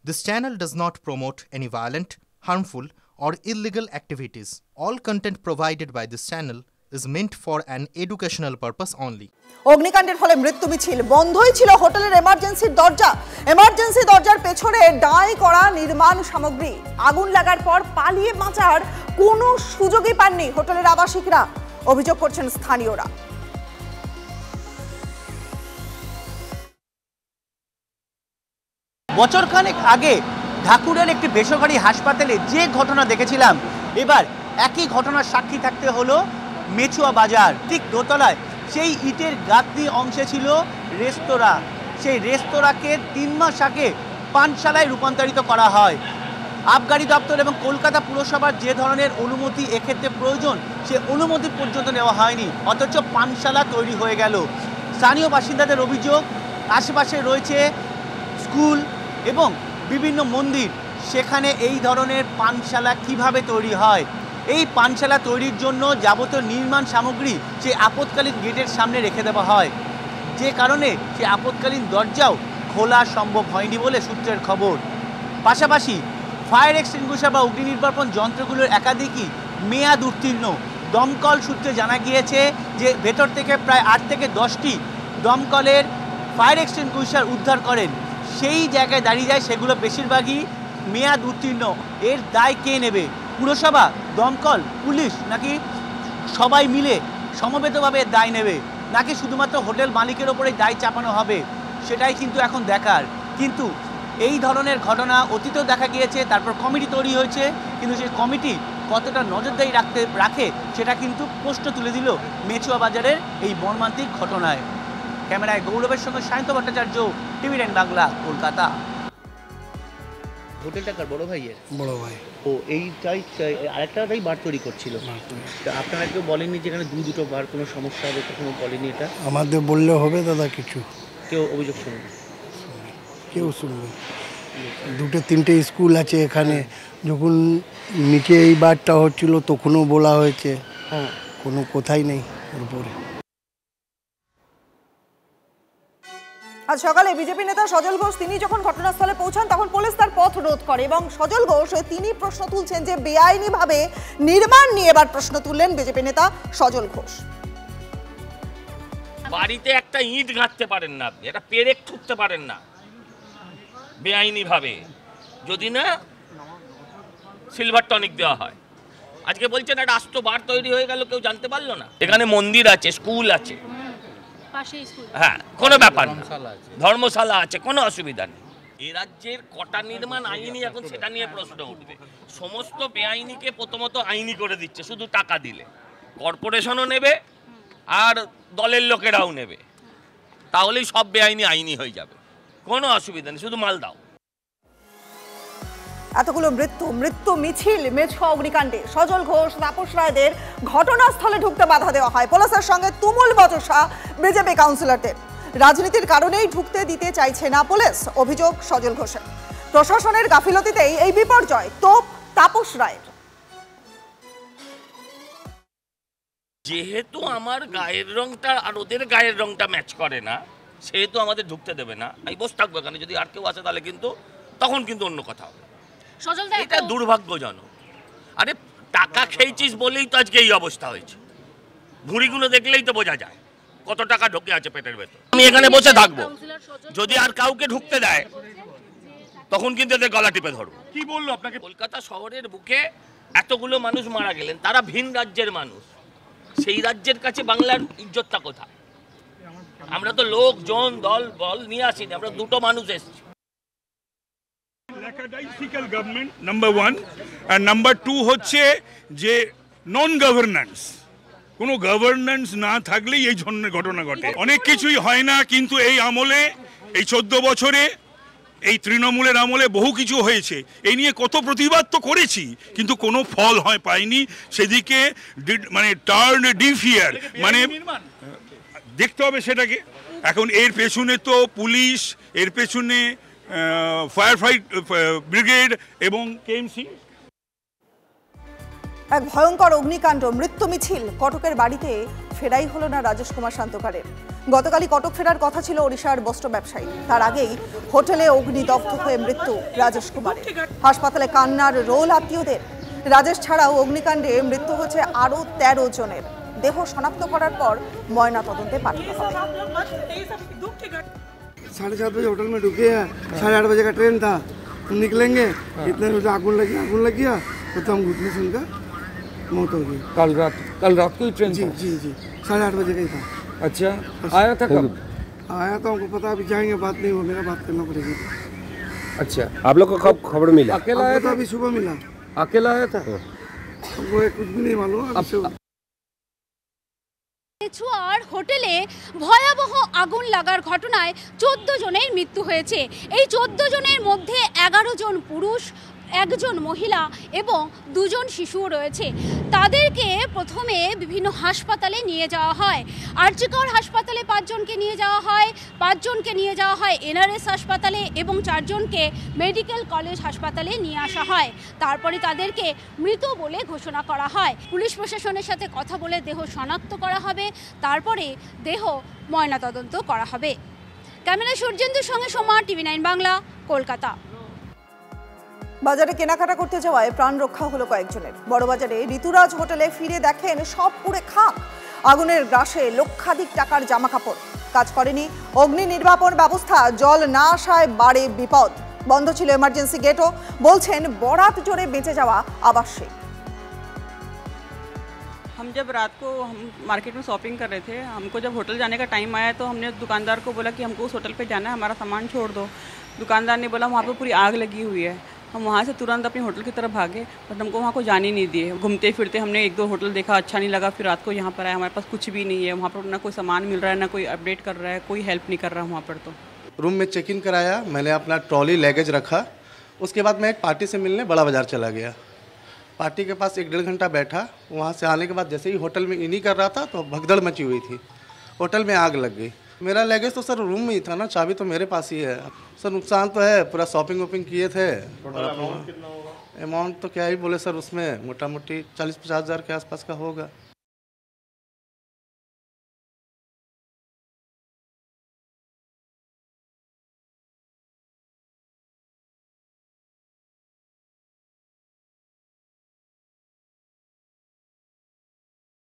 This channel does not promote any violent, harmful, or illegal activities. All content provided by this channel is meant for an educational purpose only. অগ্নিকাণ্ডের ফলে মৃত্যু মিছিল বন্ধই ছিল হোটেলের এমার্জেন্সির দরজা। এমার্জেন্সি দরজার পেছনে ডাই করা নির্মাণ সামগ্রী। আগুন লাগার পর পালিয়ে বাঁচার কোনো সুযোগই পাননি হোটেলের আবাসিকরা, অভিযোগ করছেন স্থানীয়রা। বছরখানেক আগে ঢাকুরের একটি বেসরকারি হাসপাতালে যে ঘটনা দেখেছিলাম, এবার একই ঘটনার সাক্ষী থাকতে হলো মেছুয়া বাজার। ঠিক দোতলায় সেই ইটের গাঁথনি অংশে ছিল রেস্তোরাঁ। সেই রেস্তোরাঁকে 3 মাস আগে পানশালায় রূপান্তরিত করা হয়। আবগারি দপ্তর এবং কলকাতা পুরসভার যে ধরনের অনুমতি এক্ষেত্রে প্রয়োজন, সে অনুমতি পর্যন্ত নেওয়া হয়নি, অথচ পানশালা তৈরি হয়ে গেল। স্থানীয় বাসিন্দাদের অভিযোগ, আশেপাশে রয়েছে স্কুল এবং বিভিন্ন মন্দির, সেখানে এই ধরনের পানশালা কিভাবে তৈরি হয়? এই পানশালা তৈরির জন্য যাবতীয় নির্মাণ সামগ্রী সে আপৎকালীন গেটের সামনে রেখে দেওয়া হয়, যে কারণে সে আপৎকালীন দরজাও খোলা সম্ভব হয়নি বলে সূত্রের খবর। পাশাপাশি ফায়ার এক্সটিংগুইশার বা অগ্নি নির্বাপন যন্ত্রগুলোর একাধিকই মেয়াদ উত্তীর্ণ। দমকল সূত্রে জানা গিয়েছে যে ভেতর থেকে প্রায় 8 থেকে 10টি দমকলের ফায়ার এক্সটিংগুইশার উদ্ধার করেন। সেই জায়গায় দাঁড়িয়ে যায় সেগুলো বেশিরভাগই মেয়াদ উত্তীর্ণ। এর দায় কে নেবে? পুরসভা, দমকল, পুলিশ, নাকি সবাই মিলে সমবেতভাবে দায় নেবে, নাকি শুধুমাত্র হোটেল মালিকের ওপরেই দায় চাপানো হবে? সেটাই কিন্তু এখন দেখার। কিন্তু এই ধরনের ঘটনা অতীতেও দেখা গিয়েছে, তারপর কমিটি তৈরি হয়েছে, কিন্তু সেই কমিটি কতটা নজরদারি রাখে সেটা কিন্তু প্রশ্ন তুলে দিল মেছুয়া বাজারের এই মর্মান্তিক ঘটনায়। ক্যামেরায় গৌরবের সঙ্গে সায়ন্ত ভট্টাচার্য, টিভি9 বাংলা, কলকাতা। হোটেলটা কার? বড় ভাইয়ের? বড় ভাই। ও এইটাই আরেকটাই বার তৈরি করছিল। আপনারা কেউ বলেননি যেখানে দুটো বার কোনো সমস্যা হবে? কখনো বলেনি এটা? আমাদের বললে হবে দাদা? কিছু কেউ অভিযোগ শুনুন? কেউ শুনবে? 2-3টে স্কুল আছে এখানে, যখন নিচে এই বারটা হচ্ছিল তখনও বলা হয়েছে, কোনো কথাই নেই উপরে। আজ সকালে বিজেপি নেতা সজল ঘোষ তিনি যখন ঘটনাস্থলে পৌঁছান তখন পুলিশ তার পথ রোধ করে এবং সজল ঘোষ তিনি প্রশ্ন তুলছেন যে বেআইনিভাবে নির্মাণ নিয়ে এবার প্রশ্ন তুললেন বিজেপি নেতা সজল ঘোষ। বাড়িতে একটা ইট গাঁথতে পারেন না, আপনি একটা পেরেক ঠুকতে পারেন না বেআইনিভাবে, যদি না সিলভার টনিক দেওয়া হয়। আজকে বলছেন একটা আস্ত বার তৈরি হয়ে গেল, কেউ জানতে পারলো না। এখানে মন্দির আছে, স্কুল আছে, হ্যাঁ কোনো ব্যাপার না, ধর্মশালা আছে, কোনো অসুবিধা নেই। এ রাজ্যের কটা নির্মাণ আইনি এখন সেটা নিয়ে প্রশ্ন উঠবে। সমস্ত বেআইনিকে প্রথমত আইনি করে দিচ্ছে, শুধু টাকা দিলে কর্পোরেশনও নেবে আর দলের লোকেরাও নেবে, তাহলেই সব বেআইনি আইনি হয়ে যাবে, কোনো অসুবিধা নেই, শুধু মাল দাও। এতগুলো মৃত্যু মিছিল মেছুয়া অগ্নিকাণ্ডে সজল ঘোষ, তাপস রায়দের ঘটনাস্থলে ঢুকতে বাধা দেওয়া হয়। পুলিশের সঙ্গে তুমুল বচসা বিজেপি কাউন্সিলরদের। রাজনীতির কারণেই ঢুকতে দিতে চাইছে না পুলিশ, অভিযোগ সজল ঘোষের। প্রশাসনের গাফিলতিতেই এই বিপর্যয়, তোপ তাপস রায়ের। যেহেতু আমার গায়ের রংটা আর ওদের গায়ের রংটা ম্যাচ করে না, সেহেতু আমাদের ঢুকতে দেবে না। আমি বসে থাকবো এখানে, যদি আর কেউ আসে তাহলে কিন্তু তখন কিন্তু অন্য কথা হবে। এটা দুর্ভাগ্যজনক। আরে টাকা খেয়েছিস বলেই তো আজকে এই অবস্থা হয়েছে। ভুঁড়িগুলো দেখলেই তো বোঝা যায় কত টাকা ঢুকে আছে পেটের ভেতর। আমি এখানে বসে থাকবো, যদি আর কাউকে ঢুকতে দেয় তখন কিন্তু এদের গলা টিপে ধরবো। কি বললো আপনাকে? কলকাতা শহরের বুকে এতগুলো মানুষ মারা গেলেন, তারা ভিন রাজ্যের মানুষ, সেই রাজ্যের কাছে বাংলার ইজ্জতটা কোথায়? আমরা তো লোকজন দল বল নিয়ে আসিনি, আমরা দুটো মানুষ এসেছি। lackadaisical government number 1 and number 2 হচ্ছে যে নন গভর্নেন্স। কোনো গভর্নেন্স না থাকলেই এই ধরনের ঘটনা ঘটে। অনেক কিছুই হয় না, কিন্তু এই আমলে, এই 14 বছরে, এই তৃণমূলের আমলে বহু কিছু হয়েছে। এই নিয়ে কত প্রতিবাদ তো করেছি, কিন্তু কোনো ফল পাইনি। সেদিকে মানে টার্ন ডিফিয়ার, মানে দেখতে হবে সেটাকে। এখন এর পেছনে তো পুলিশ, এর পেছনে ফায়ার ফাইট ব্রিগেড এবং কেএমসি। এক ভয়ঙ্কর অগ্নিকাণ্ড, মৃত্যু মিছিল, কটকের বাড়িতে ফেরাই হলো না রাজেশ কুমার সান্তকারের। গতকালই কটক ফেরার কথা ছিল ওড়িশার বস্ত্র ব্যবসায়ী। তার আগেই হোটেলে অগ্নিদগ্ধ হয়ে মৃত্যু রাজেশ কুমারের। হাসপাতালে কান্নার রোল আত্মীয়দের। রাজেশ ছাড়াও অগ্নিকাণ্ডে মৃত্যু হচ্ছে আরও 13 জনের। দেহ শনাক্ত করার পর ময়না তদন্তে পাঠানো হবে। 7:30 बजे होटल में ढुके हैं, 8:30 बजे का ट्रेन था, हम निकलेंगे, इतने में आगुन लग गया तो हम घुटने सुनकर मौत हो गई। कल रात को ही ट्रेन जी जी जी 8:30 बजे का ही था। अच्छा, आया था कब? आया तो हमको पता अभी जाएंगे, बात नहीं हो, मेरा बात करना पड़ेगी। अच्छा, आप लोग को कब खबर मिला? अकेला आया था? अभी सुबह मिला। अकेला आया था? हमको कुछ भी नहीं मालूम। মেছুয়ার হোটেলে ভয়াবহ আগুন লাগার ঘটনায় 14 জনের মৃত্যু হয়েছে। এই 14 জনের মধ্যে 11 জন পুরুষ, 1 জন মহিলা এবং 2 জন শিশুও রয়েছে। তাদেরকে প্রথমে বিভিন্ন হাসপাতালে নিয়ে যাওয়া হয়। আরজিকর হাসপাতালে 5 জনকে নিয়ে যাওয়া হয়, 5 জনকে নিয়ে যাওয়া হয় এনআরএস হাসপাতালে এবং 4 জনকে মেডিকেল কলেজ হাসপাতালে নিয়ে আসা হয়। তারপরে তাদেরকে মৃত বলে ঘোষণা করা হয়। পুলিশ প্রশাসনের সাথে কথা বলে দেহ শনাক্ত করা হবে, তারপরে দেহ ময়নাতদন্ত করা হবে। ক্যামেরা সূর্যেন্দুর সঙ্গে সোমা, TV9 বাংলা, কলকাতা। বাজারে কেনাকাটা করতে যাওয়ায় প্রাণ রক্ষা হলো কয়েকজনের। বড়বাজারে ঋতুরাজ হোটেলে ফিরে দেখেন সব পুড়ে খাক। আগুনের গ্রাসে লক্ষাধিক টাকার জামা কাপড়। কাজ করেনি অগ্নি নির্বাপন ব্যবস্থা, জল না আসায় বাড়ে বিপদ। বন্ধ ছিল এমার্জেন্সি গেটও। বলছেন বরাত জোরে বেঁচে যাওয়া আবাসিক। हम जब रात को हम मार्केट में शॉपिंग कर रहे थे, हमको जब होटल जाने का टाइम आया तो हमने दुकानदार को बोला कि हमको उस होटल पे जाना है, हमारा सामान छोड़ दो। दुकानदार ने बोला वहाँ पे पूरी आग लगी हुई है। हम वहाँ से तुरंत अपने होटल की तरफ भागे, बट हमको वहाँ को जाने नहीं दिए। घूमते फिरते हमने 1-2 होटल देखा, अच्छा नहीं लगा, फिर रात को यहाँ पर आए। हमारे पास कुछ भी नहीं है वहाँ पर, ना कोई सामान मिल रहा है, ना कोई अपडेट कर रहा है, कोई हेल्प नहीं कर रहा वहाँ पर। तो रूम में चेक इन कराया, मैंने अपना ट्रॉली लगेज रखा। उसके बाद मैं एक पार्टी से मिलने बड़ा बाज़ार चला गया। पार्टी के पास 1-1.5 घंटा बैठा। वहाँ से आने के बाद जैसे ही होटल में इन ही कर रहा था तो भगदड़ मची हुई थी। होटल में आग लग गई। मेरा लगेज तो सर रूम में ही था ना, चाबी तो मेरे पास ही है। सर नुकसान तो है, पूरा शॉपिंग वॉपिंग किए थे। अमाउंट तो क्या ही बोले सर, उसमें मोटा मोटी 40-50 हज़ार के आसपास का होगा।